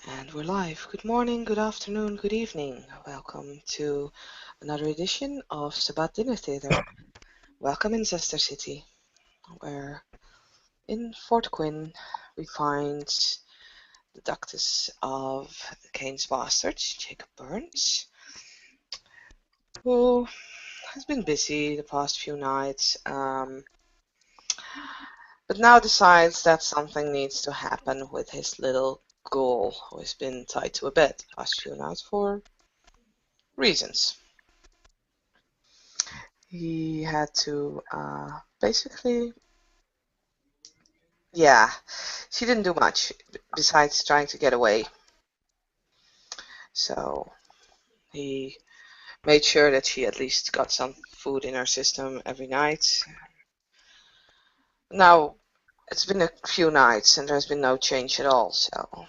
And we're live. Good morning, good afternoon, good evening. Welcome to another edition of Sabbat Dinner Theater. Welcome in Zuster City, where in Fort Quinn we find the Ductus of Cain's Bastards, Jacob Burns, who has been busy the past few nights, but now decides that something needs to happen with his little Ghoul, who has been tied to a bed the past few nights for reasons. He had to basically, yeah, she didn't do much besides trying to get away. So he made sure that she at least got some food in her system every night. Now, it's been a few nights and there's been no change at all, so,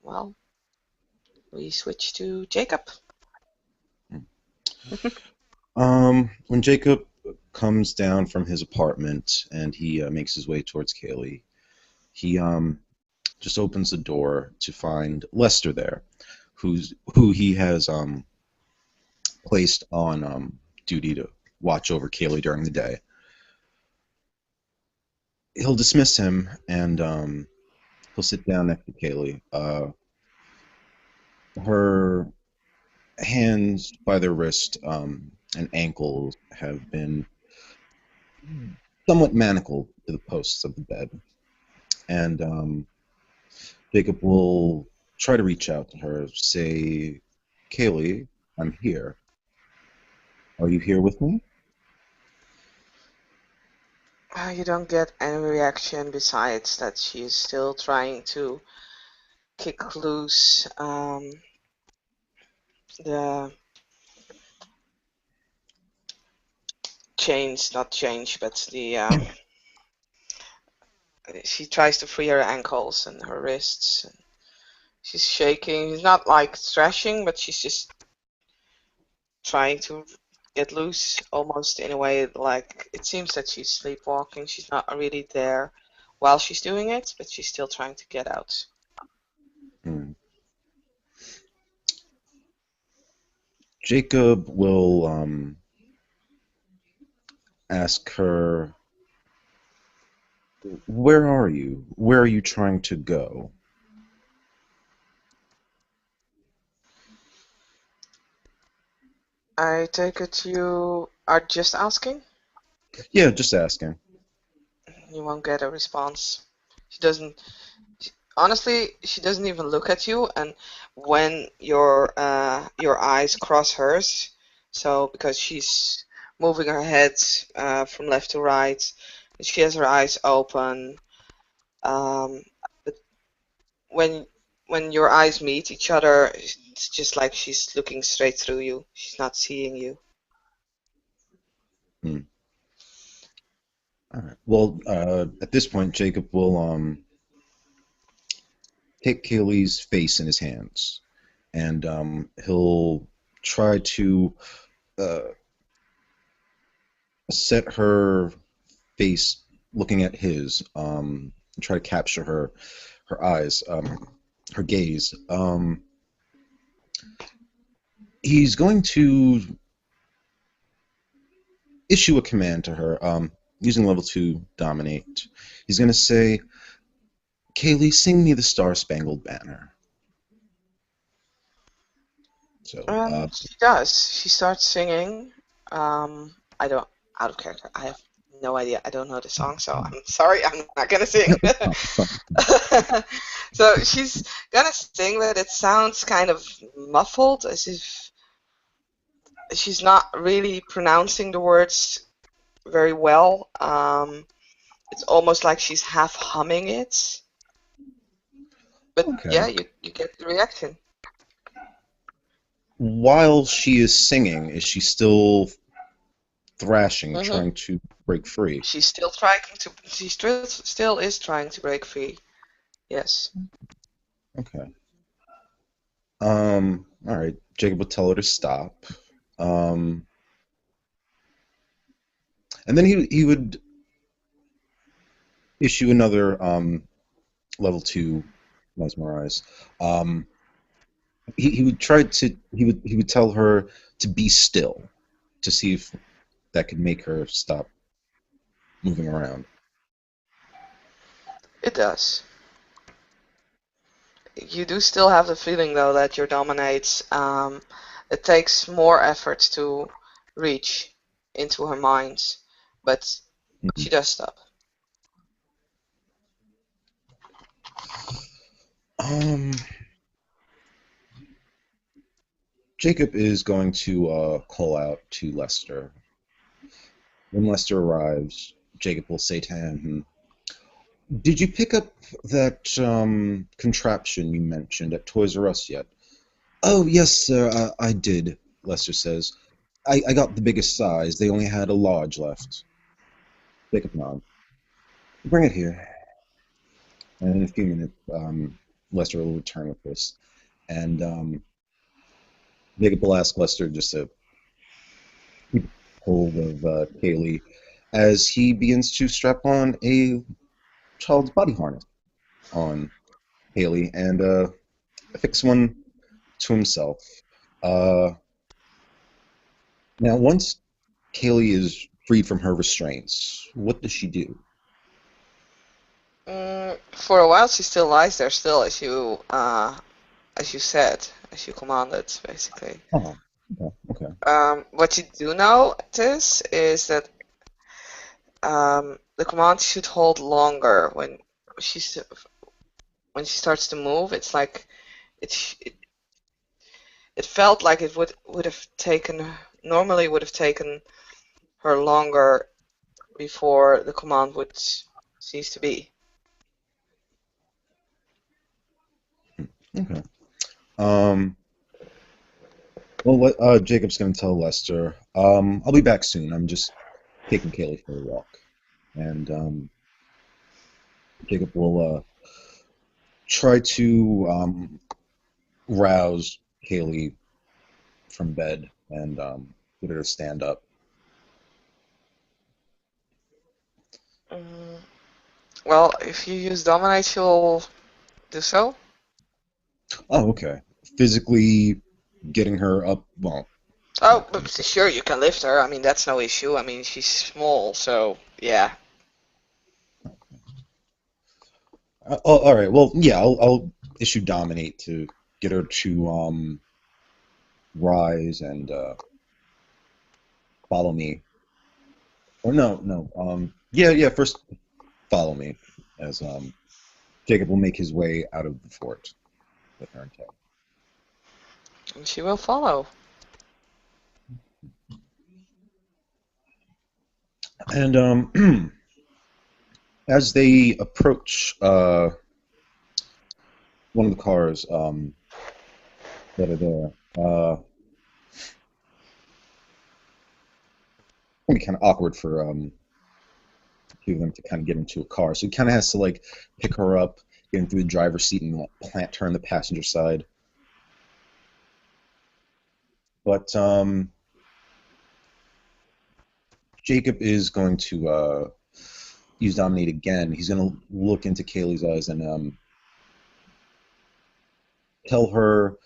well, we switch to Jacob. When Jacob comes down from his apartment and he makes his way towards Kaylee, he just opens the door to find Lester there, who he has placed on duty to watch over Kaylee during the day. He'll dismiss him and he'll sit down next to Kaylee. Her hands by their wrist and ankles have been somewhat manacled to the posts of the bed. And Jacob will try to reach out to her, say, Kaylee, I'm here. Are you here with me? You don't get any reaction besides that she is still trying to kick loose the chains, not change, but the she tries to free her ankles and her wrists. And she's shaking. She's not like thrashing, but she's just trying to get loose, almost in a way like it seems that she's sleepwalking. She's not really there while she's doing it, but she's still trying to get out. Hmm. Jacob will ask her, where are you? Where are you trying to go? I take it you are just asking? Yeah, just asking. You won't get a response. She doesn't. Honestly, she doesn't even look at you, and when your eyes cross hers, so because she's moving her head from left to right, and she has her eyes open, but when when your eyes meet each other, it's just like she's looking straight through you. She's not seeing you. Hmm. All right. Well, at this point, Jacob will take Kaylee's face in his hands, and he'll try to uh, set her face looking at his, and try to capture her eyes, her gaze. He's going to issue a command to her, using level 2 dominate. He's going to say, Kaylee, sing me the Star Spangled Banner. So, She does. She starts singing. I don't, out of character. I have no idea. I don't know the song, so I'm sorry. I'm not gonna sing. So she's gonna sing, but it sounds kind of muffled, as if she's not really pronouncing the words very well. It's almost like she's half humming it. But okay. yeah, you get the reaction. While she is singing, is she still thrashing, hmm trying to break free? She's still trying to. She still is trying to break free. Yes. Okay. All right. Jacob will tell her to stop. Um, and then he would issue another level 2 mesmerize. Um, he would try to he would tell her to be still to see if that could make her stop moving around. It does. You do still have the feeling though that your dominates. It takes more effort to reach into her mind, but Mhm. she does stop. Um, Jacob is going to call out to Lester. When Lester arrives, Jacob will say to him, "Did you pick up that contraption you mentioned at Toys R Us yet?" "Oh, yes, sir, I did," Lester says. I got the biggest size. They only had a large left." Jacob nods. "Bring it here." And in a few minutes, Lester will return with this. And Jacob will ask Lester just to keep hold of Kaylee as he begins to strap on a child's body harness on Haley and affix one to himself. Uh, Now, once Kaylee is freed from her restraints, what does she do? For a while, she still lies there, still as you said, as you commanded, basically. Oh, okay, okay. What you do notice is that the command should hold longer she's when she starts to move. It's like it felt like it would have taken normally would have taken her longer before the command would cease to be. Okay. Um, Jacob's going to tell Lester, I'll be back soon. I'm just taking Kaylee for a walk. And Jacob will try to rouse Kaylee from bed and get her to stand up. Mm, well, if you use dominate, she'll do so. Oh, okay. Physically getting her up, well, Oh, not but physically. sure, you can lift her. I mean, that's no issue. I mean, she's small, so yeah. Oh, all right. Well, yeah, I'll issue dominate to get her to rise and follow me. Or no, no. Yeah, yeah. First, follow me, as Jacob will make his way out of the fort with her in tow. And she will follow. And as they approach one of the cars that are there, it's gonna be kind of awkward for two of them to kind of get into a car. So he kind of has to like pick her up, get into the driver's seat, and like, plant her on the passenger side. But Jacob is going to use dominate again. He's going to look into Kaylee's eyes and tell her,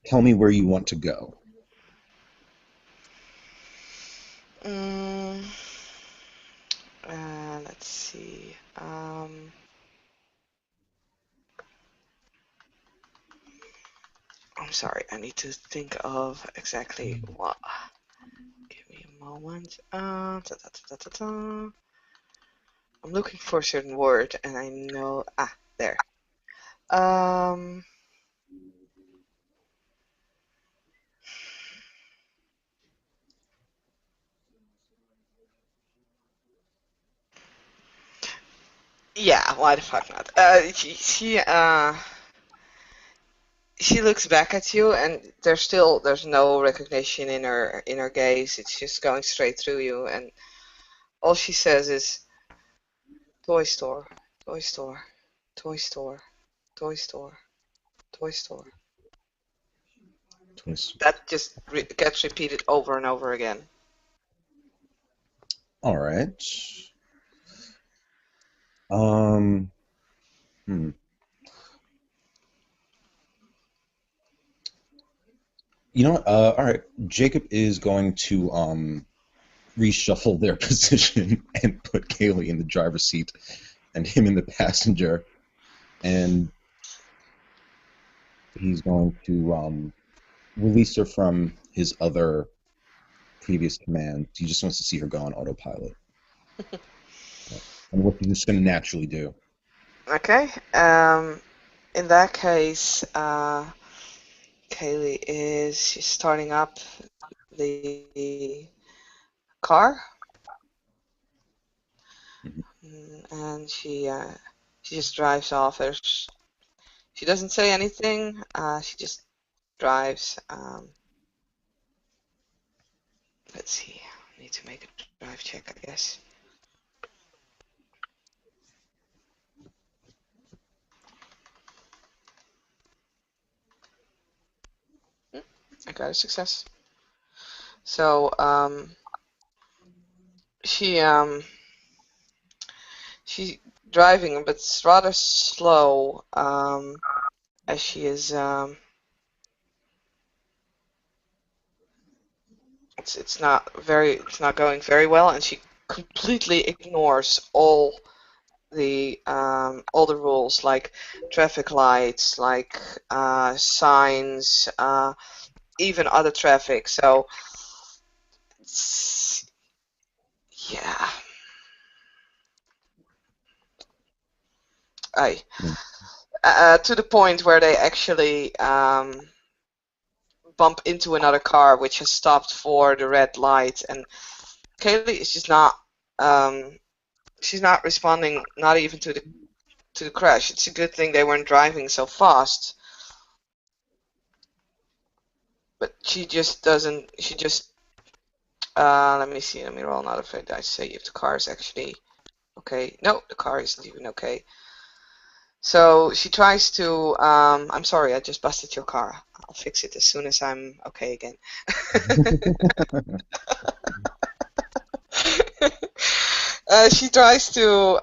"Tell me where you want to go." Mm, let's see. I'm sorry. I need to think of exactly what. Give me a moment. I'm looking for a certain word, and I know. Ah, there. Um, yeah. Why the fuck not? She looks back at you, and there's no recognition in her gaze. It's just going straight through you, and all she says is toy store, toy store, toy store, toy store, toy store. Twice. That just gets repeated over and over again. All right. Um, Hmm. You know what? All right. Jacob is going to reshuffle their position and put Kaylee in the driver's seat and him in the passenger, and he's going to release her from his other previous command. He just wants to see her go on autopilot, and what he's just going to naturally do. Okay. In that case, Kaylee is she's starting up the car, Mhm. and she just drives off. She doesn't say anything. She just drives. Let's see. I need to make a drive check, I guess. Hmm, I got a success. So she she's driving, but it's rather slow. As she is it's not going very well, and she completely ignores all the rules, like traffic lights, like signs, even other traffic. So it's, yeah, I to the point where they actually bump into another car which has stopped for the red light, and Kaylee is just not um, she's not responding, not even to the crash. It's a good thing they weren't driving so fast, but she just doesn't. She just let me see. Let me roll another fate dice. See if the car is actually okay. No, the car isn't even okay. So she tries to. I'm sorry, I just busted your car. I'll fix it as soon as I'm okay again. She tries to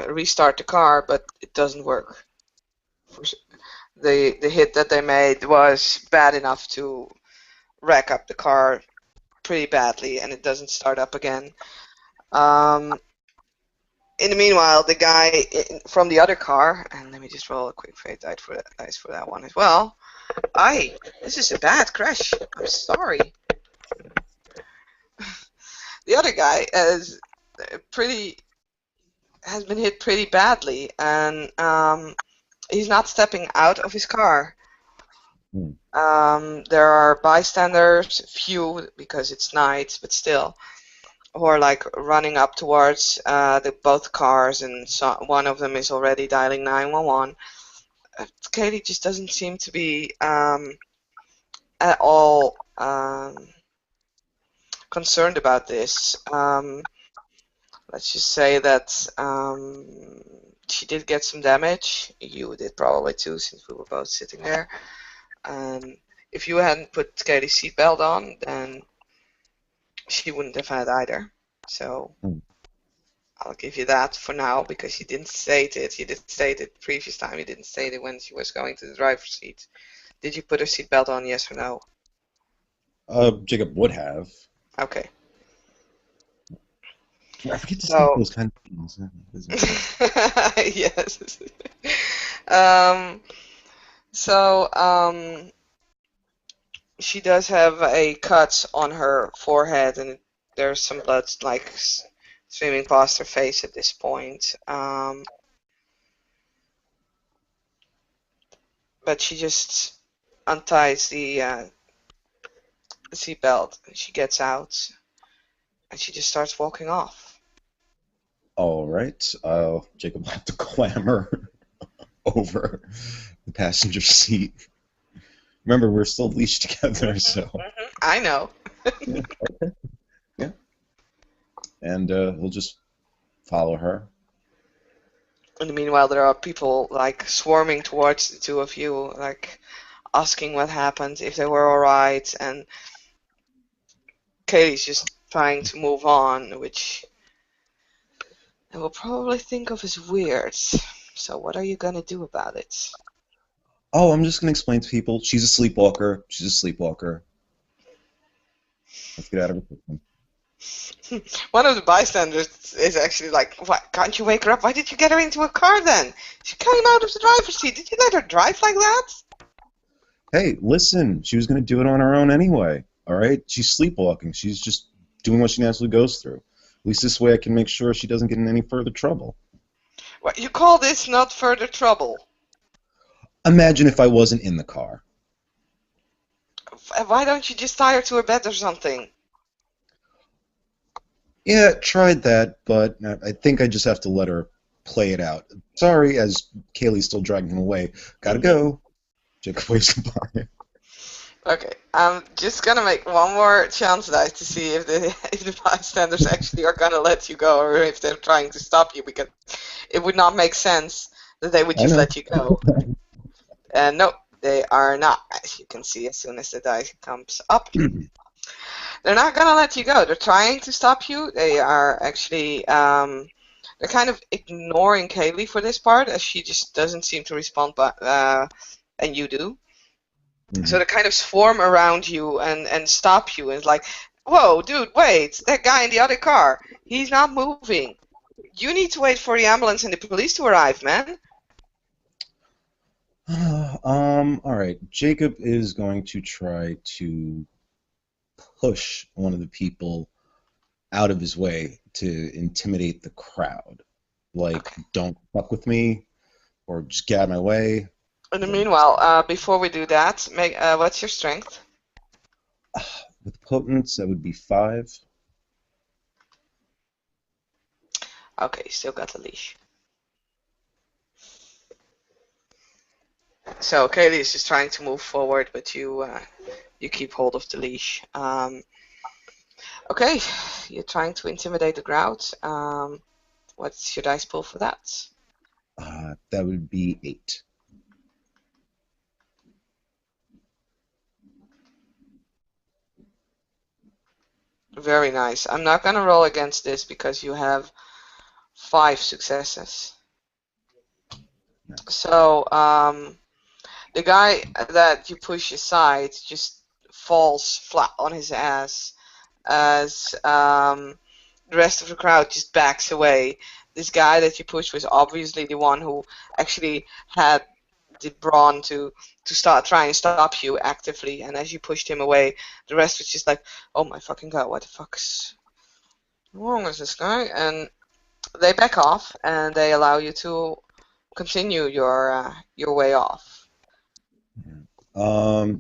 restart the car, but it doesn't work. The hit that they made was bad enough to rack up the car pretty badly, and it doesn't start up again. Um, in the meanwhile, the guy from the other car, and let me just roll a quick fate dice for that one as well. Aye, this is a bad crash. I'm sorry. The other guy pretty has been hit pretty badly, and he's not stepping out of his car. Hmm. There are bystanders, few because it's night, but still, who are like running up towards the both cars, and so, one of them is already dialing 911. Katie just doesn't seem to be at all concerned about this. Let's just say that she did get some damage. You did probably too, since we were both sitting there. And if you hadn't put Katie's seatbelt on, then she wouldn't have had either. So Hmm. I'll give you that for now, because you didn't state it. You did state it previous time. You didn't state it when she was going to the driver's seat. Did you put her seatbelt on, yes or no? Jacob would have. Okay. I forget to state So, those kind of things. yes. Um, so, she does have a cut on her forehead, and there's some blood like streaming past her face at this point. But she just unties the seatbelt. She gets out, and she just starts walking off. All right. Jacob will have to clamber over the passenger seat. Remember, we're still leashed together, so I know. yeah, yeah. And he'll just follow her. In the meanwhile, there are people like swarming towards the two of you, like asking what happened, if they were alright, and Katie's just trying to move on, which and will probably think of as weird. So what are you gonna do about it? Oh, I'm just gonna explain to people. She's a sleepwalker. She's a sleepwalker. Let's get out of her system. One of the bystanders is actually like, "What? Can't you wake her up? Why did you get her into a car then? She came out of the driver's seat. Did you let her drive like that?" Hey, listen. She was gonna do it on her own anyway. All right. She's sleepwalking. She's just doing what she naturally goes through. At least this way I can make sure she doesn't get in any further trouble. What, you call this not further trouble? Imagine if I wasn't in the car. Why don't you just tie her to her bed or something? Yeah, tried that, but I think I just have to let her play it out. Sorry, as Kaylee's still dragging him away. Gotta Hmm. go. Jacob waves goodbye. Okay, I'm just gonna make one more chance dice to see if the if the bystanders actually are gonna let you go or if they're trying to stop you, because it would not make sense that they would I just know. let you go. And no, they are not, as you can see as soon as the dice comes up. They're not gonna let you go. They're trying to stop you. They are actually they're kind of ignoring Kaylee for this part, as she just doesn't seem to respond, but and you do. So Mhm. they kind of swarm around you and stop you. And it's like, whoa, dude, wait, that guy in the other car, he's not moving. You need to wait for the ambulance and the police to arrive, man. All right. Jacob is going to try to push one of the people out of his way to intimidate the crowd. Like, Okay. don't fuck with me, or just get out of my way. In the Then meanwhile, before we do that, what's your strength? with potence, that would be 5. Okay, you still got the leash. So Kaylee is just trying to move forward, but you keep hold of the leash. Okay, you're trying to intimidate the crowd. What's your dice pool for that? That would be 8. Very nice. I'm not gonna roll against this because you have 5 successes. Nice. So the guy that you push aside just falls flat on his ass as the rest of the crowd just backs away. This guy that you pushed was obviously the one who actually had the brawn to start trying to stop you actively, and as you pushed him away, the rest was just like, "Oh my fucking god, what the fuck's wrong with this guy?" And they back off and they allow you to continue your way off.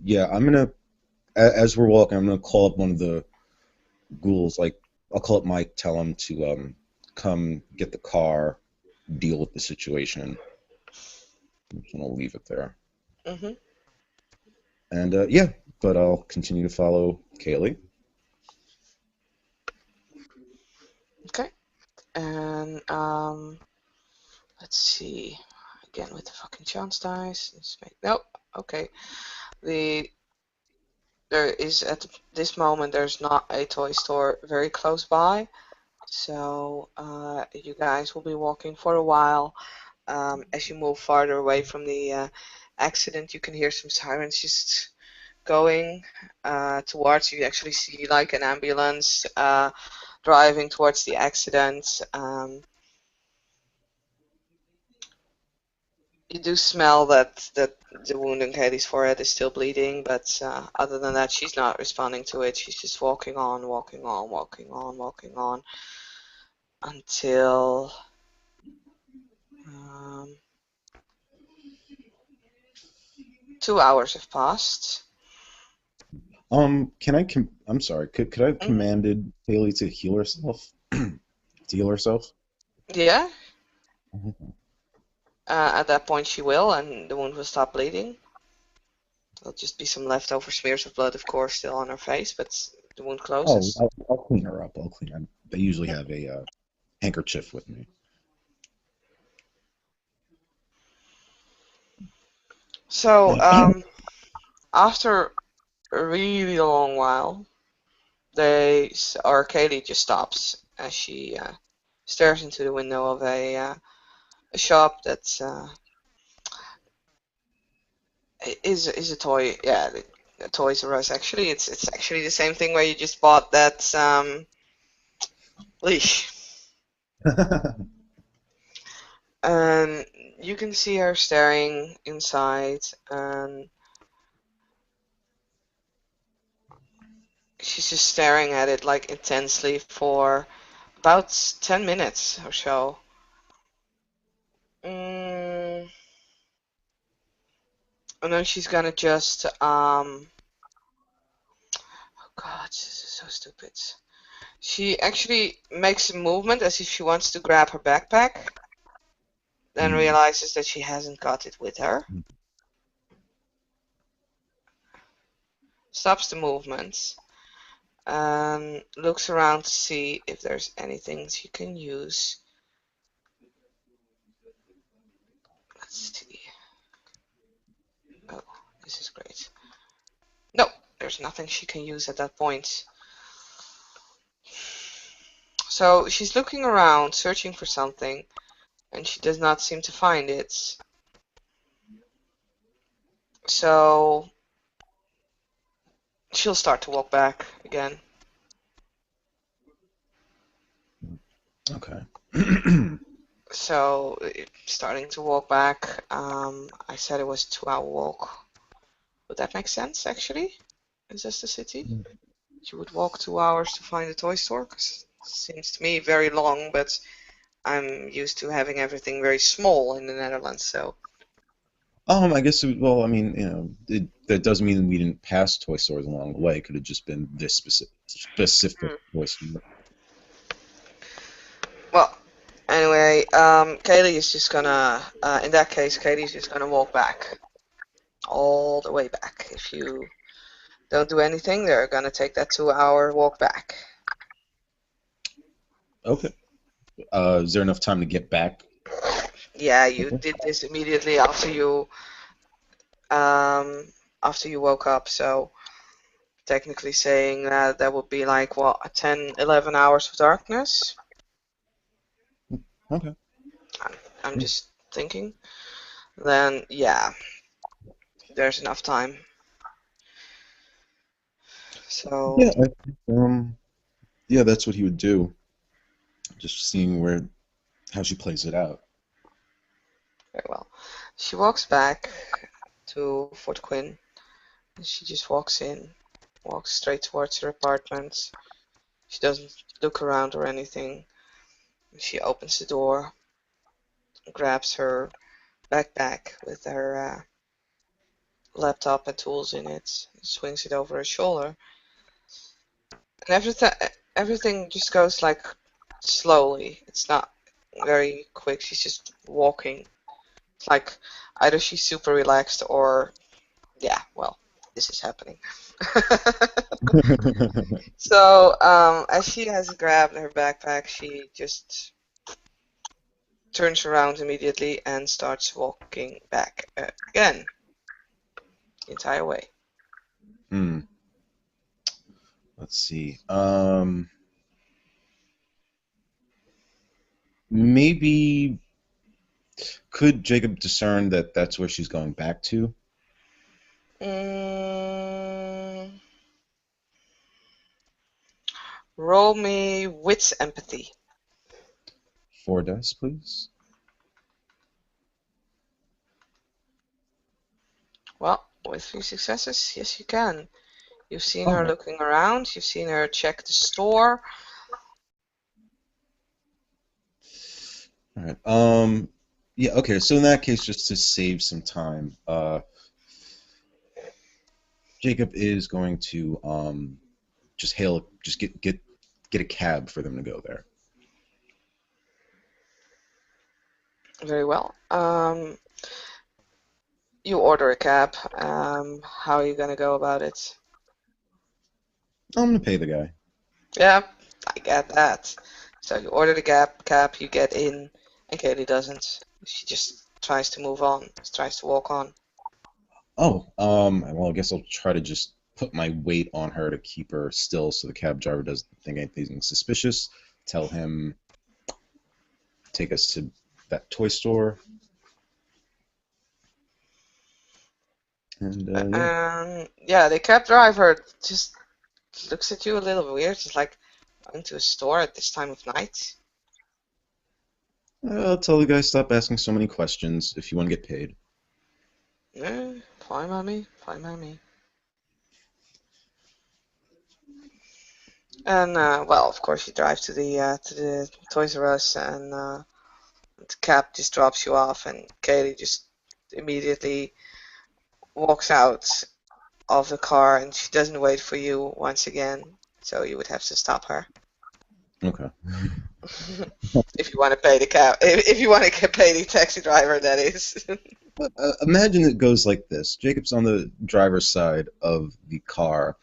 Yeah, as we're walking, I'm gonna call up one of the ghouls. Like, I'll call up Mike, tell him to come get the car, deal with the situation. I'm just gonna leave it there. Hmm. And yeah, but I'll continue to follow Kaylee. Okay. And let's see. Again with the fucking chance dice. Let's make nope. Okay. The there is at this moment there's not a toy store very close by, so you guys will be walking for a while. As you move farther away from the accident, you can hear some sirens just going towards you. You actually see like an ambulance driving towards the accident. You do smell that the wound in Katie's forehead is still bleeding, but other than that, she's not responding to it. She's just walking on, walking on, walking on, walking on until um, 2 hours have passed. I'm sorry. Could I have Hmm. commanded Kaylee to heal herself? To heal herself? Yeah, Mhm. at that point she will, and the wound will stop bleeding. There'll just be some leftover smears of blood, of course, still on her face, but the wound Oh, closes. I'll clean her up. I'll clean her. I usually have a handkerchief with me. So, after a really long while, or Katie just stops as she stares into the window of a shop that's is a toy. Yeah, a Toys R Us. Actually, it's actually the same thing where you just bought that leash. And you can see her staring inside, and she's just staring at it like intensely for about 10 minutes or so. Mm, and then she's gonna just oh God, this is so stupid. She actually makes a movement as if she wants to grab her backpack, then Hmm. realizes that she hasn't got it with her, stops the movement, and looks around to see if there's anything she can use. Let's see. Oh, this is great. No, there's nothing she can use at that point. So she's looking around, searching for something, and she does not seem to find it. So she'll start to walk back again. Okay. So starting to walk back, I said it was a 2 hour walk. Would that make sense actually? In Zuster City? You would walk 2 hours to find a toy store? 'Cause it seems to me very long, but I'm used to having everything very small in the Netherlands, so. I guess well, I mean, that doesn't mean we didn't pass toy stores along the way. It could have just been this specific Hmm. toy store. Well, anyway, Kaylee is just gonna, in that case, Kaylee's just gonna walk back, all the way back. If you don't do anything, they're gonna take that 2 hour walk back. Okay. Is there enough time to get back? Yeah, you Okay. did this immediately um, after you woke up, so technically saying that that would be like, what, 10, 11 hours of darkness? Okay. I'm, I'm just thinking. Then, yeah, there's enough time. So, Yeah. Yeah, that's what he would do. Just seeing how she plays it out. very well. She walks back to Fort Quinn, and she just walks in, walks straight towards her apartment. She doesn't look around or anything. She opens the door, grabs her backpack with her laptop and tools in it, swings it over her shoulder, and everything just goes like slowly. It's not very quick. She's just walking. It's like either she's super relaxed or yeah, well, this is happening. So, as she has grabbed her backpack, she just turns around immediately and starts walking back again, the entire way. Hmm. Let's see. Maybe could Jacob discern that that's where she's going back to? Mm, roll me wits empathy. 4 dice, please. Well, with 3 successes, yes, you can. You've seen All her right. looking around. You've seen her check the store. All right. Yeah. Okay. So in that case, just to save some time, Jacob is going to just get a cab for them to go there. Very well. You order a cab. How are you gonna go about it? I'm gonna pay the guy. Yeah, I get that. So you order the cab, you get in, and Kaylee doesn't. She just tries to move on, tries to walk on. Oh, well, I guess I'll try to just put my weight on her to keep her still, so the cab driver doesn't think anything suspicious. Tell him. take us to that toy store. And yeah. Yeah, the cab driver just looks at you a little weird. It's like going to a store at this time of night. I'll tell the guy stop asking so many questions if you want to get paid. Fine by me. Fine by me. And well, of course, you drive to the Toys R Us, and the cab just drops you off, and Katie just immediately walks out of the car, and she doesn't wait for you once again. So you would have to stop her. Okay. If you want to pay the cab, if you want to pay the taxi driver, that is. Imagine it goes like this. Jacob's on the driver's side of the car,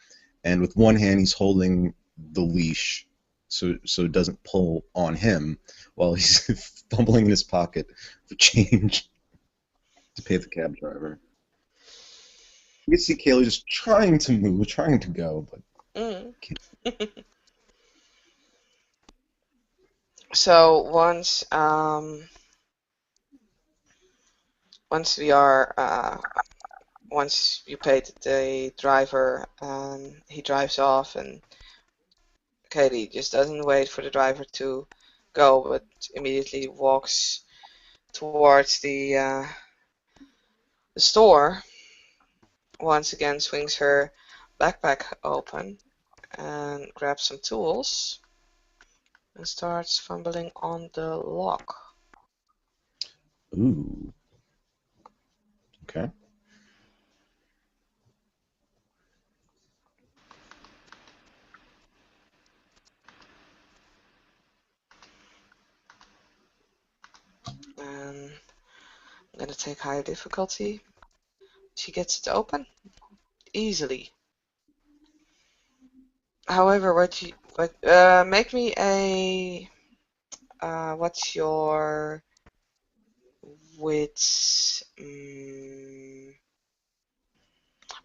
and with one hand he's holding the leash so it doesn't pull on him while he's fumbling in his pocket for change to pay the cab driver. You can see Kaylee just trying to move, trying to go, but Mm. can't. So once we are once you paid the driver and he drives off, and Katie just doesn't wait for the driver to go, but immediately walks towards the store. Once again, swings her backpack open and grabs some tools and starts fumbling on the lock. Ooh. Okay. And I'm gonna take higher difficulty. She gets it open easily. However, make me a what's your wits wits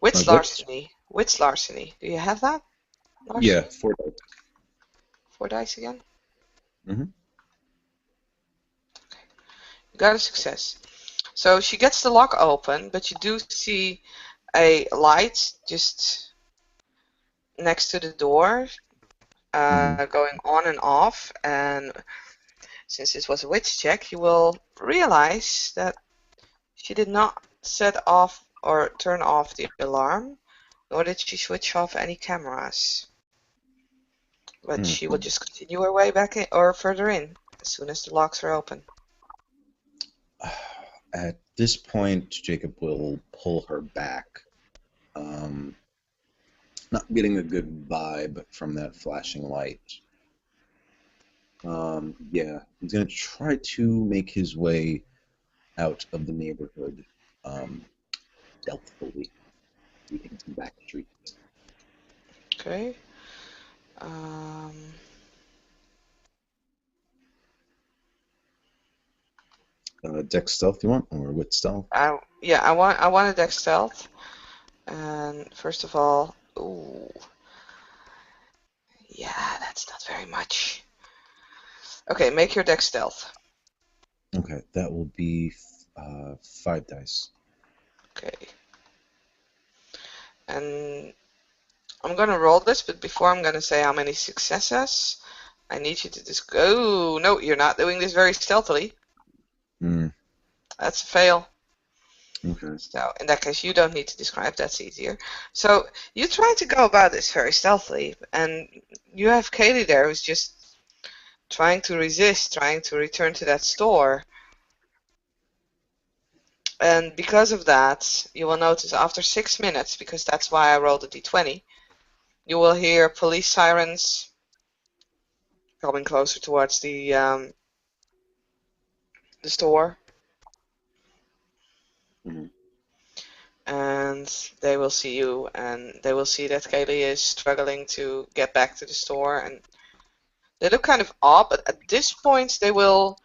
Wits? larceny? Wits larceny. Do you have that? Yeah, Larceny? 4 dice. 4 dice again? Hmm. You got a success. So she gets the lock open, but you do see a light just next to the door, Hmm. going on and off. And since this was a wits check, you will realize that she did not set off or turn off the alarm, nor did she switch off any cameras. But she will just continue her way back in, or further in, as soon as the locks are open. At this point, Jacob will pull her back. Um, Not getting a good vibe from that flashing light. Yeah, he's gonna try to make his way out of the neighborhood, um, stealthily, leading some back streets. Okay. Um, Dex stealth you want, or wit stealth? yeah, I want a dex stealth. And first of all, ooh, yeah, that's not very much. Okay, make your dex stealth. Okay, that will be 5 dice. Okay. And I'm gonna roll this, but before I'm gonna say how many successes, I need you to just go. No, you're not doing this very stealthily. Hmm. That's a fail. Okay. So in that case, you don't need to describe. That's easier. So you try to go about this very stealthily, and you have Katie there who's just trying to resist, trying to return to that store. And because of that, you will notice after 6 minutes, because that's why I rolled a d20, you will hear police sirens coming closer towards the store, Hmm. and they will see you, and they will see that Kaylee is struggling to get back to the store, and they look kind of odd, but at this point they will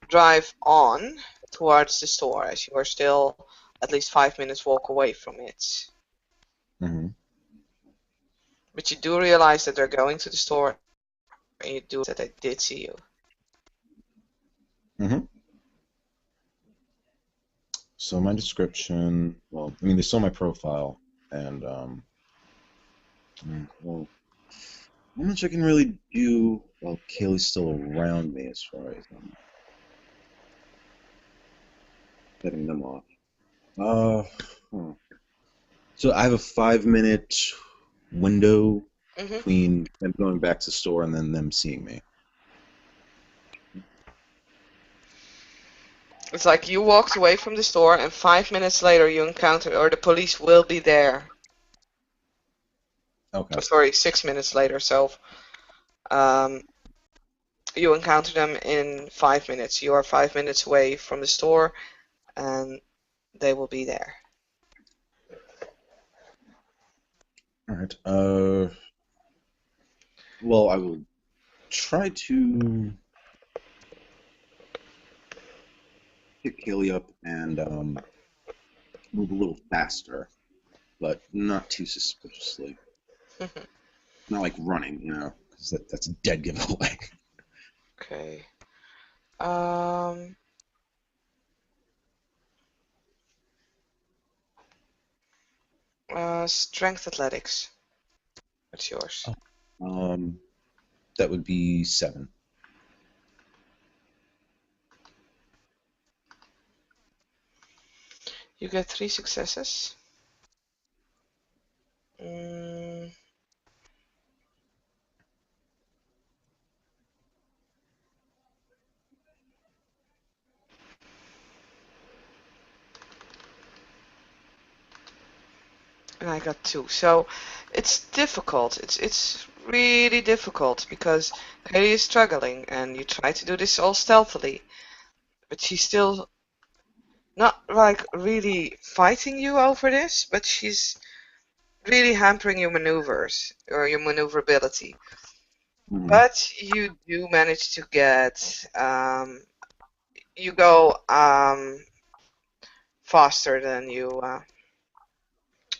drive on towards the store as you are still at least 5 minutes walk away from it. Hmm. But you do realize that they're going to the store, and you do that they did see you. Hmm. So my description, well, I mean, they saw my profile, and well, not much I can really do while Kaylee's still around me as far as getting them off. Uh, hmm. So I have a 5 minute window Hmm. between them going back to the store and then them seeing me. It's like you walked away from the store, and 5 minutes later you encounter, or the police will be there. Okay. Sorry, 6 minutes later. So um, you encounter them in 5 minutes. You are 5 minutes away from the store, and they will be there. All right. Well, I will try to pick Kaylee up and move a little faster, but not too suspiciously. Not like running, because that's a dead giveaway. Okay. Um, Strength athletics. What's yours? Um, that would be 7. You get 3 successes. Mm, and I got 2. So it's difficult. It's really difficult because Haley is struggling, and you try to do this all stealthily, but she's still not like really fighting you over this, but she's really hampering your maneuvers or your maneuverability. Mhm. But you do manage to get you go faster than you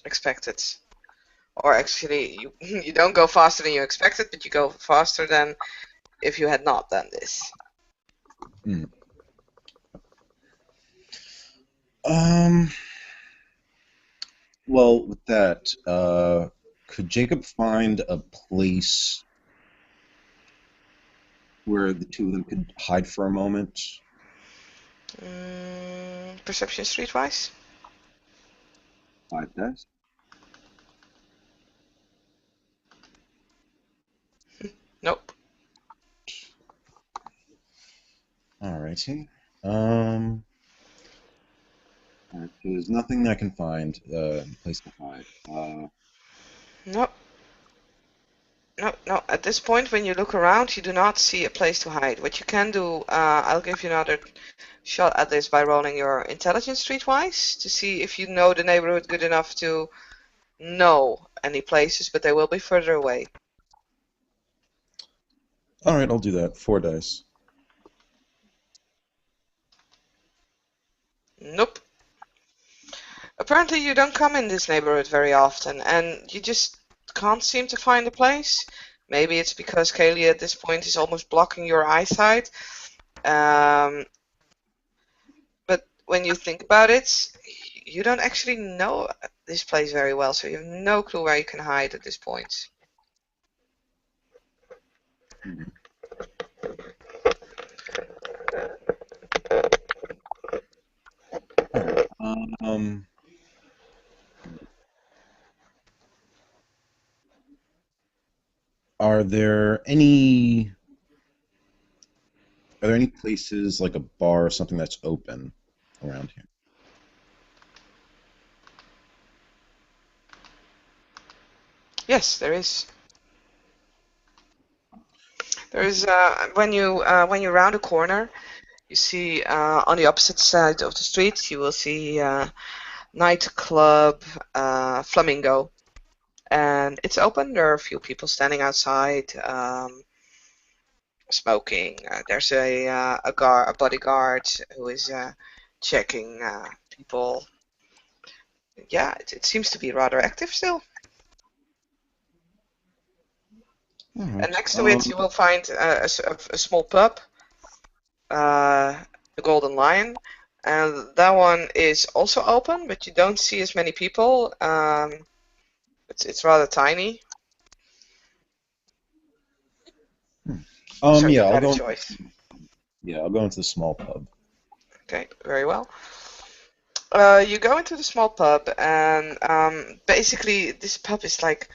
expected. Or actually, you you don't go faster than you expected, but you go faster than if you had not done this. Mm. Um, well, with that, could Jacob find a place where the two of them could hide for a moment? Perception streetwise? 5 dice. Nope. Alrighty. Alright, there's nothing I can find a place to hide. Nope. No, no. At this point, when you look around, you do not see a place to hide. What you can do, I'll give you another shot at this by rolling your intelligence streetwise to see if you know the neighborhood good enough to know any places, but they will be further away. All right, I'll do that. 4 dice. Nope. Apparently, you don't come in this neighborhood very often, and you just can't seem to find a place. Maybe it's because Kaylee at this point is almost blocking your eyesight. Um, but when you think about it, you don't actually know this place very well, so you have no clue where you can hide at this point. Mhm. All right. Are there any are there any places like a bar or something that's open around here? Yes, there is. There is when you round a corner, you see on the opposite side of the street, you will see nightclub Flamingo, and it's open. There are a few people standing outside smoking. There's a bodyguard who is checking people. Yeah, it seems to be rather active still. All And right. next to it, you will find a small pub. the Golden Lion, and that one is also open, but you don't see as many people. It's rather tiny, Hmm. so Yeah, you I'll got a go into choice. yeah, I'll go into the small pub. Okay, very well. You go into the small pub, and basically this pub is like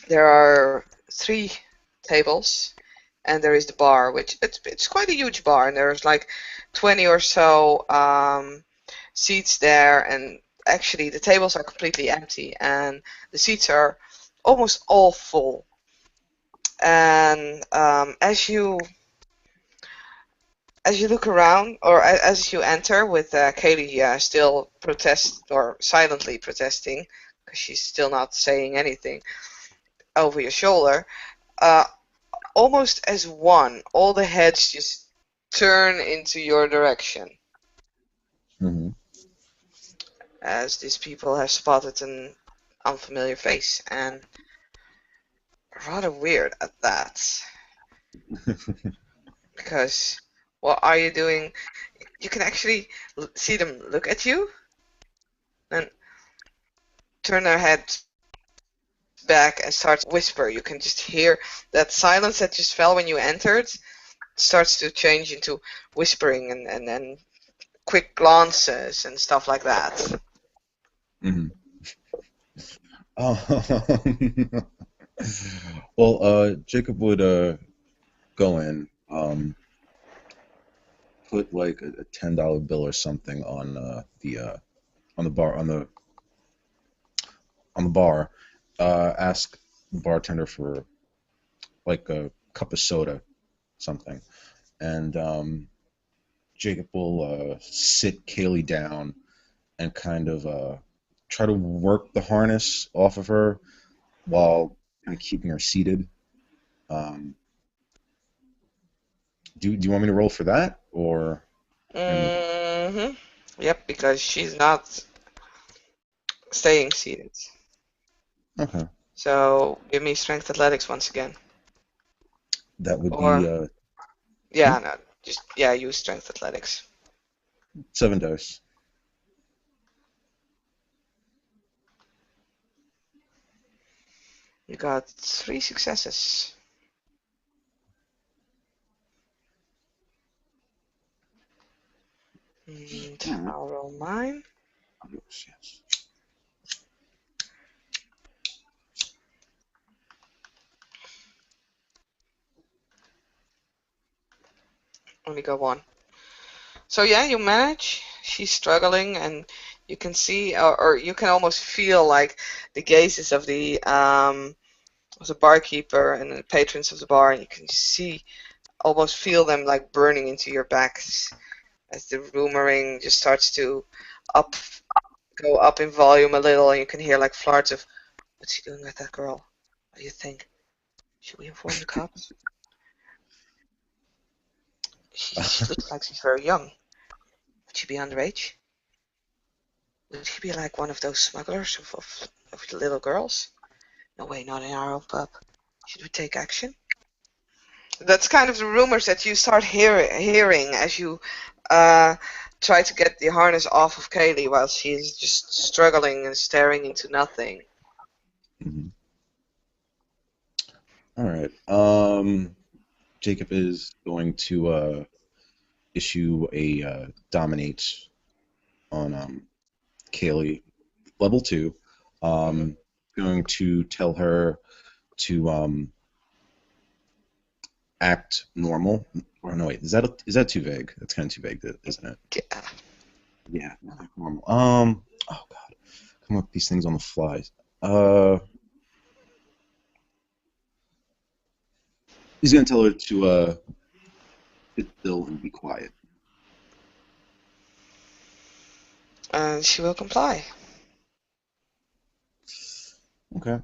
there are three tables, and there is the bar, which it's quite a huge bar, and there's like 20 or so seats there, and actually the tables are completely empty, and the seats are almost all full. And as you look around, or as you enter, with Kaylee still protest or silently protesting, because she's still not saying anything over your shoulder, uh, almost as one, all the heads just turn into your direction Hmm. as these people have spotted an unfamiliar face, and rather weird at that, because what are you doing? You can actually see them look at you and turn their heads back and start whisper. You can just hear that silence that just fell when you entered starts to change into whispering, and then quick glances and stuff like that. Hmm. Well, Jacob would go in, put like a $10 bill or something on the bar on the bar, ask the bartender for like a cup of soda, something, and Jacob will sit Kaylee down and kind of try to work the harness off of her while kind of keeping her seated. Um, do you want me to roll for that or and move on? hmm Yep, because she's not staying seated. Okay, So give me strength athletics once again. that would be Or, hmm? yeah, no, just, yeah, use strength athletics. 7 dice. You got three successes. And All right. I'll roll mine. Yes. Only got one. So yeah, you manage. She's struggling, and you can see, or you can almost feel like the gazes of the barkeeper and the patrons of the bar, and you can see, almost feel them like burning into your back as the rumoring just starts to up go up in volume a little, and you can hear like floods of, "What's he doing with that girl? What do you think? Should we inform the cops? She looks like she's very young. Would she be underage? Would she be like one of those smugglers of the little girls? No way, not in our own pub. Should we take action?" That's kind of the rumors that you start hearing as you uh, try to get the harness off of Kaylee while she's just struggling and staring into nothing. Mhm. All right. Jacob is going to issue a dominate on Kaylee, level 2. Hmm Going to tell her to act normal. Or no, wait, is that too vague? That's kind of too vague, isn't it? Yeah. Yeah, not act normal. Oh God, come up with these things on the fly. Uh, he's gonna tell her to sit still and be quiet. And she will comply. Okay.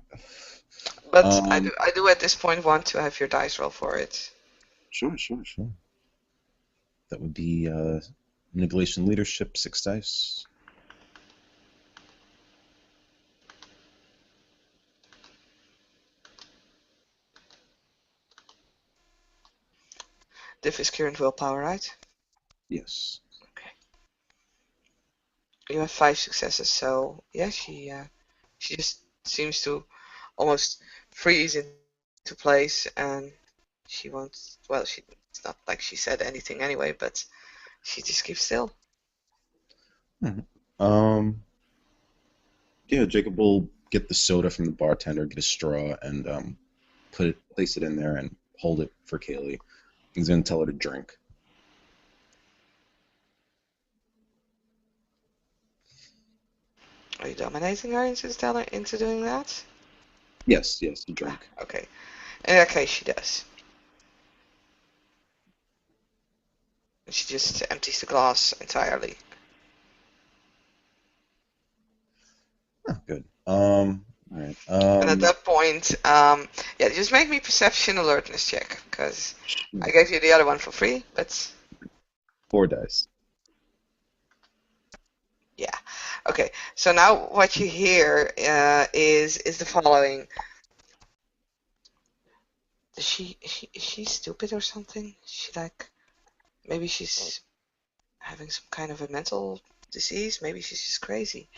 But Um, I do at this point want to have your dice roll for it. sure, sure, sure. That would be manipulation leadership 6 dice. Diff is current willpower, right? Yes. Okay. You have 5 successes, so yeah, she just seems to almost freeze into place, and she won't. Well, it's not like she said anything anyway, but she just keeps still. Mhm. Um, yeah, Jacob will get the soda from the bartender, get a straw, and place it in there and hold it for Kaylee. He's gonna tell her to drink. Are you dominating her into doing that? Yes, yes, to Ah, drink. okay. In that case, she does. She just empties the glass entirely. Oh, good. All right. And at that point, yeah, just make me perception alertness check, because Sure. I gave you the other one for free, but 4 dice. yeah. Okay, so now what you hear is the following. Is she stupid or something? She like, maybe she's having some kind of a mental disease? Maybe she's just crazy.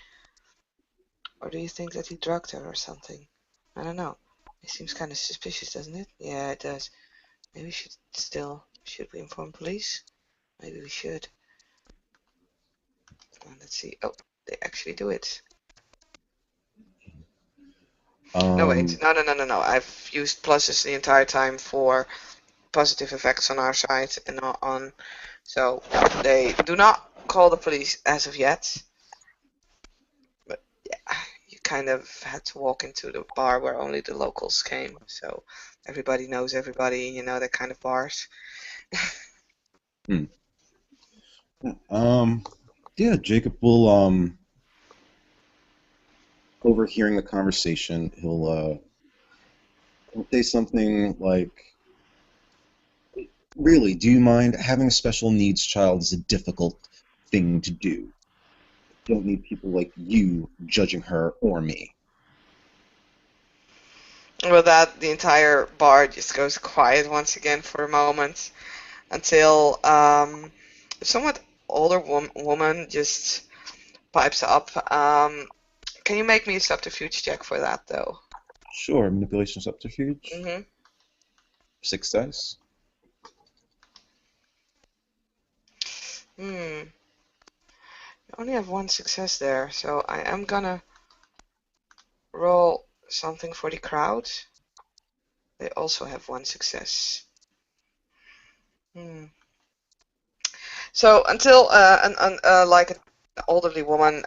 Or do you think that he drugged her or something? I don't know. It seems kind of suspicious, doesn't it? Yeah, it does. Maybe we should we inform police? Maybe we should. Let's see. Oh, they actually do it. No, wait. Um, No, no, no, no, no. I've used pluses the entire time for positive effects on our side and not on. So they do not call the police as of yet. But yeah, you kind of had to walk into the bar where only the locals came. So everybody knows everybody, that kind of bars. hmm. Um, yeah, Jacob will, overhearing the conversation, he'll say something like, "Really, do you mind? Having a special needs child is a difficult thing to do. Don't need people like you judging her or me." With that, the entire bar just goes quiet once again for a moment until a somewhat older woman just pipes up. Can you make me a subterfuge check for that, though? Sure, manipulation subterfuge. Mm-hmm. 6 dice. Hmm. I only have one success there, so I am gonna roll something for the crowd. They also have one success. Hmm. So until like an elderly woman,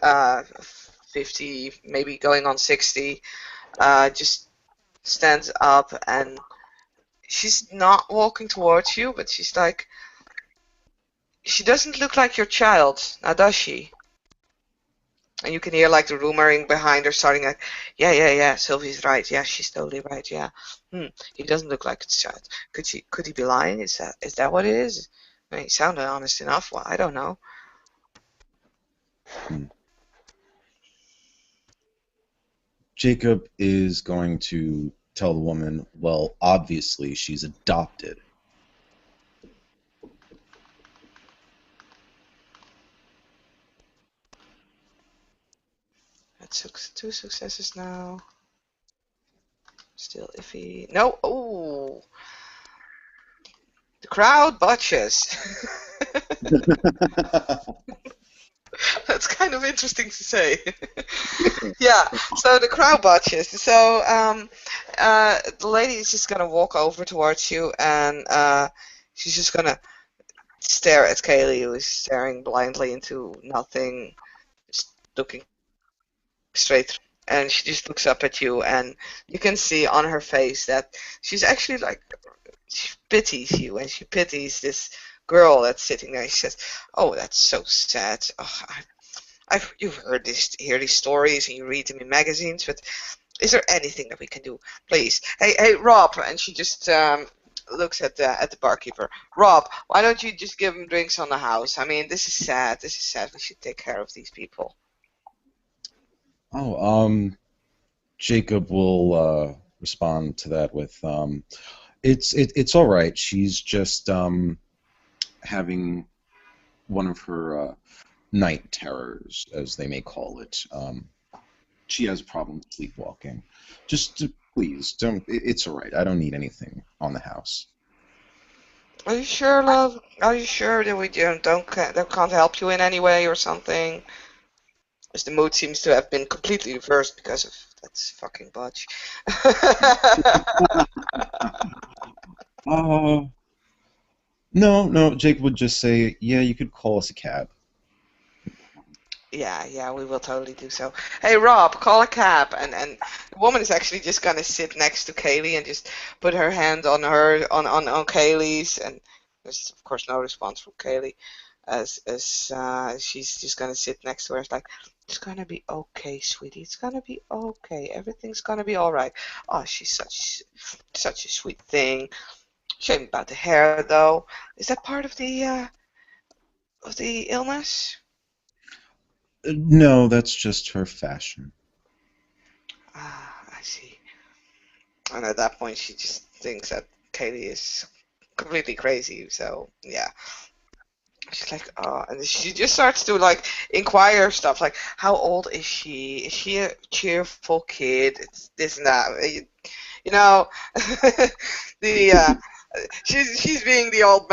50, maybe going on 60, just stands up and she's not walking towards you, but she's like, she doesn't look like your child, now does she? And you can hear like the rumoring behind her starting like, yeah, yeah, yeah, Sylvie's right. Yeah, she's totally right. Yeah. He doesn't look like a child. Could he be lying? Is that what it is? I mean, he sounded honest enough. Well, I don't know. Hmm. Jacob is going to tell the woman, well, obviously she's adopted. That's two successes now. Still iffy. No. Oh, the crowd botches. That's kind of interesting to say. Yeah, so the crowd botches. So the lady is just gonna walk over towards you, and she's just gonna stare at Kaylee, who is staring blindly into nothing, just looking straight through. And she just looks up at you, and you can see on her face that she's actually like, she pities you, and she pities this girl that's sitting there. She says, "Oh, that's so sad. Oh, you've hear these stories, and you read them in magazines, but is there anything that we can do, please? Hey, Rob." And she just looks at the barkeeper. "Rob, why don't you just give them drinks on the house? I mean, this is sad. This is sad. We should take care of these people." Oh, Jacob will respond to that with, it's all right. She's just having one of her night terrors, as they may call it. She has a problem sleepwalking. Just please don't. It's all right. I don't need anything on the house. Are you sure, love? Are you sure that we that can't help you in any way or something? As the mood seems to have been completely reversed because of that fucking botch. Uh, no, no. Jake would just say, "Yeah, you could call us a cab." Yeah, yeah, we will totally do so. Hey, Rob, call a cab, and the woman is actually just gonna sit next to Kaylee and just put her hand on her on Kaylee's, and there's of course no response from Kaylee, as she's just gonna sit next to her. It's like, it's gonna be okay, sweetie. It's gonna be okay. Everything's gonna be all right. Oh, she's such a sweet thing. Shame about the hair, though. Is that part of the illness? No, that's just her fashion. Ah, I see. And at that point, she just thinks that Katie is completely crazy. So yeah, she's like, oh, and she just starts to like inquire stuff like, how old is she? Is she a cheerful kid? It's this and that. You know, the she's being the old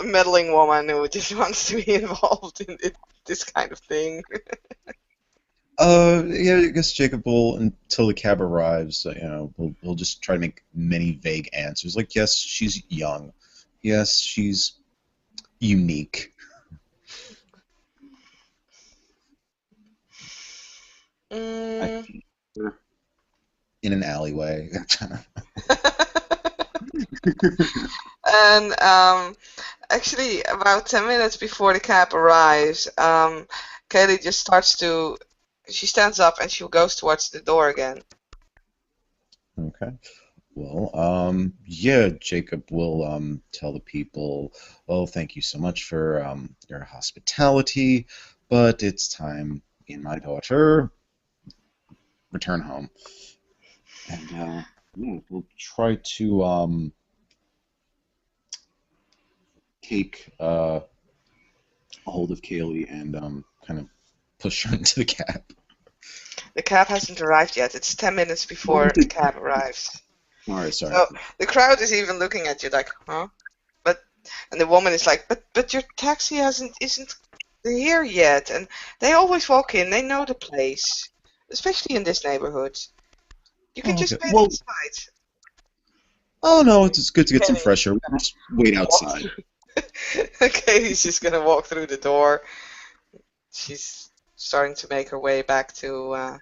meddling woman who just wants to be involved in this kind of thing. Yeah, I guess Jacob will, until the cab arrives, we'll just try to make many vague answers. Like, yes, she's young. Yes, she's unique. I Mm. think we're in an alleyway. And actually, about 10 minutes before the cab arrives, Kaylee just she stands up and she goes towards the door again. Okay. Well, yeah, Jacob will tell the people, oh, thank you so much for your hospitality, but it's time me and my daughter return home. And yeah, we'll try to take a hold of Kaylee and kind of push her into the cab. The cab hasn't arrived yet. It's 10 minutes before the cab arrives. All right, sorry. So the crowd is even looking at you like, huh? But and the woman is like, but your taxi isn't here yet, and they always walk in. They know the place, especially in this neighborhood. You can Oh, okay. just wait Well, inside. oh no, it's good to get some Kenny fresh air. We'll just wait walk outside. through. Okay, he's just gonna walk through the door. She's starting to make her way back to,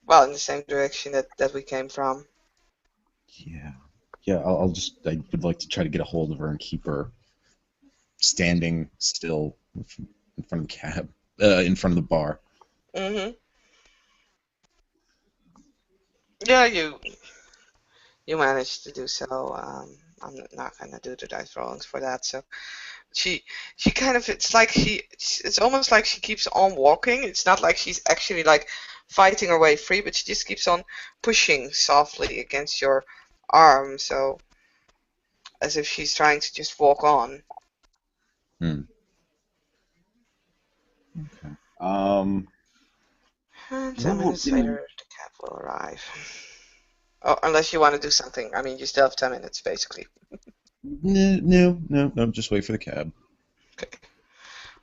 well, in the same direction that we came from. Yeah, yeah. I would like to try to get a hold of her and keep her standing still in front of the cab, in front of the bar. Hmm. Yeah, you managed to do so. I'm not gonna do the dice rollings for that. So she she kind of it's almost like she keeps on walking. It's not like she's actually like fighting her way free, but she just keeps on pushing softly against your arm, so as if she's trying to just walk on. Hmm. Okay. And 10 Well, minutes later, the cab will arrive. Oh, unless you want to do something. I mean, you still have 10 minutes, basically. no, no, no, no. Just wait for the cab. Okay.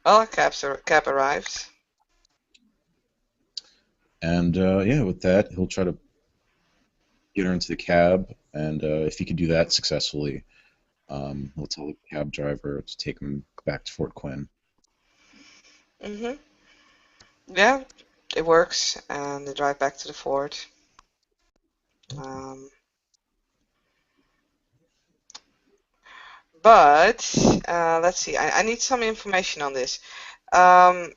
Well, cab arrives. And yeah, with that, he'll try to get her into the cab, and if he could do that successfully, he'll tell the cab driver to take him back to Fort Quinn. Hmm. Yeah, it works, and they drive back to the fort. Um, but let's see. I need some information on this. Um,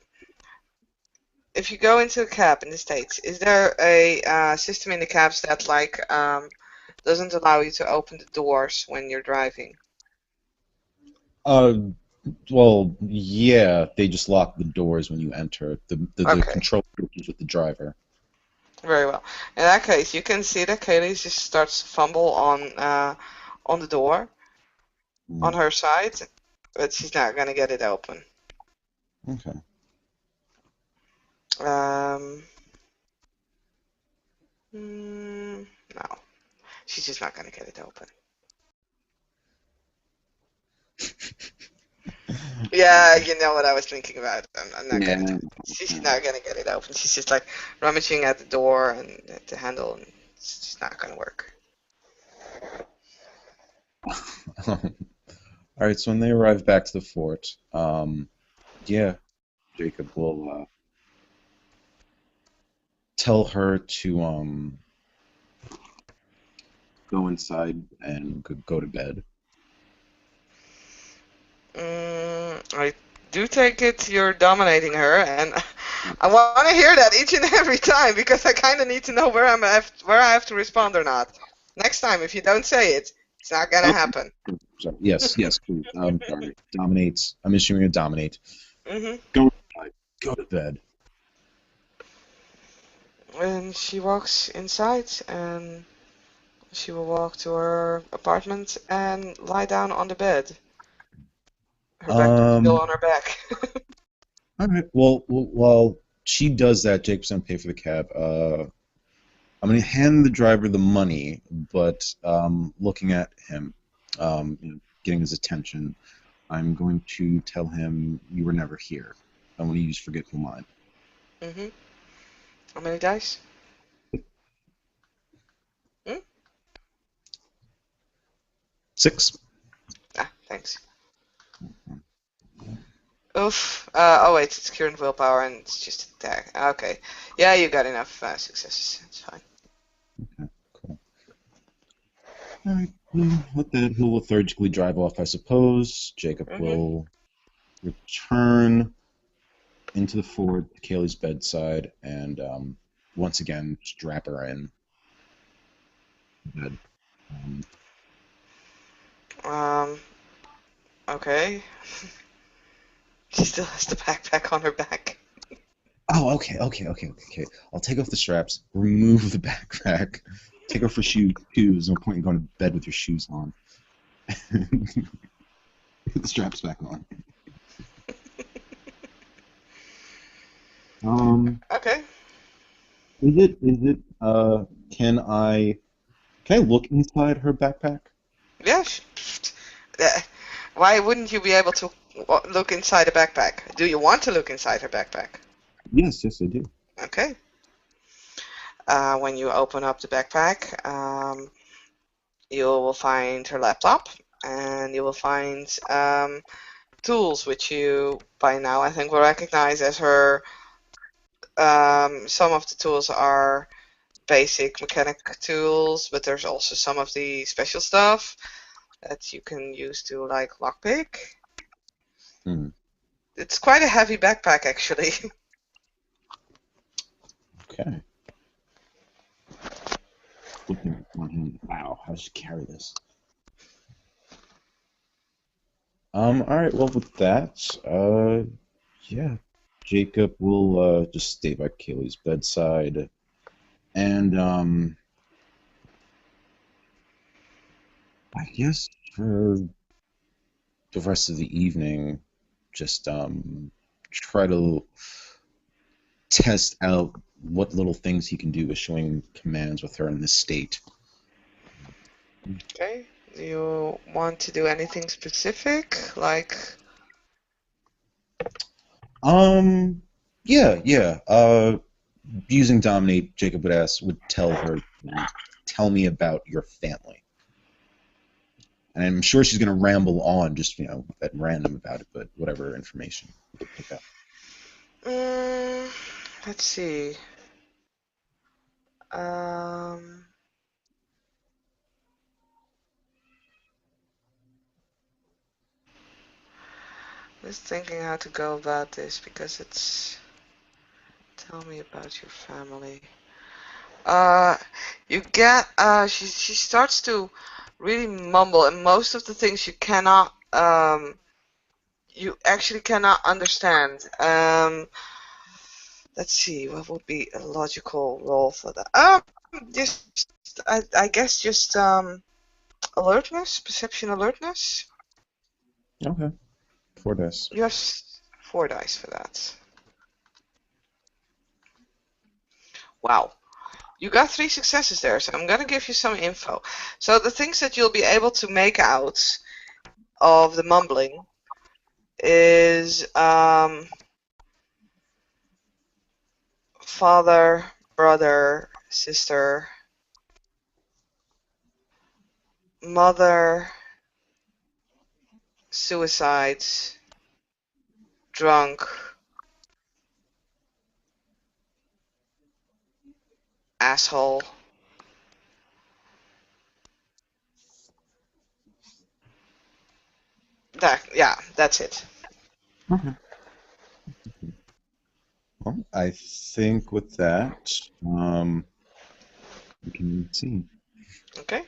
if you go into a cab in the States, is there a system in the cabs that like doesn't allow you to open the doors when you're driving? Uh, well, yeah, they just lock the doors when you enter. The Okay, control is with the driver. very well. In that case, you can see that Kaylee just starts to fumble on the door on Mm. her side, but she's not gonna get it open. Okay. Um, no, she's just not gonna get it open. Yeah, you know what I was thinking about. I'm not gonna do Yeah. it. She's not gonna get it open. She's just like rummaging at the door and at the handle, and it's just not gonna work. All right. So when they arrive back to the fort, yeah, Jacob will tell her to go inside and go to bed. I do take it you're dominating her, and I want to hear that each and every time because I kind of need to know where I have to respond or not. Next time, if you don't say it, it's not gonna Okay. happen. Sorry. Yes, yes, please. I'm sorry. Dominate. I'm assuming you dominate. hmm Go inside. Go to bed. And she walks inside, and she will walk to her apartment and lie down on the bed. Her backpack still Um, on her back. all right. Well, while she does that, Jacob's gonna pay for the cab. I'm gonna hand the driver the money, but looking at him, getting his attention, I'm going to tell him you were never here. I'm gonna use forgetful mind. hmm How many dice? Hmm? 6. Ah, thanks. Oof. Oh wait, it's current willpower and it's just attack. Okay. Yeah, you got enough successes. It's fine. Okay, cool. All right. Well, with that, he'll lethargically drive off, I suppose. Jacob hmm will return into the fort to Kaylee's bedside and once again strap her in bed. Um, Um. Okay. She still has the backpack on her back. oh, okay. I'll take off the straps, remove the backpack, take off her shoes too. There's no point in going to bed with your shoes on. Put the straps back on. Um, Okay. can I look inside her backpack? Yeah. Uh, Why wouldn't you be able to look inside a backpack? Do you want to look inside her backpack? Yes, yes, I do. Okay. When you open up the backpack, you will find her laptop, and you will find tools which you by now I think will recognize as her. Some of the tools are basic mechanic tools, but there's also some of the special stuff that you can use to like lockpick. Hmm. It's quite a heavy backpack actually. Okay. Looking at one hand. Wow, how does she carry this? All right. Well, with that, yeah, Jacob will just stay by Kaylee's bedside, and I guess for the rest of the evening, just try to test out what little things he can do with showing commands with her in this state. Okay. Do you want to do anything specific? Like, Um, yeah. Using dominate, Jacob would tell her, tell me about your family. And I'm sure she's going to ramble on just, at random about it, but whatever information you could pick up. mm, let's see. Um, just thinking how to go about this because it's tell me about your family. Uh, you get she starts to really mumble, and most of the things you actually cannot understand. Let's see, what would be a logical role for that? Just I guess just alertness, perception alertness. Okay. Four dice. You have 4 dice for that. Wow. You got 3 successes there, so I'm gonna give you some info. So the things that you'll be able to make out of the mumbling is father, brother, sister, mother, suicides, drunk, asshole. Yeah, that's it. Okay. Well, I think with that, we can see. Okay.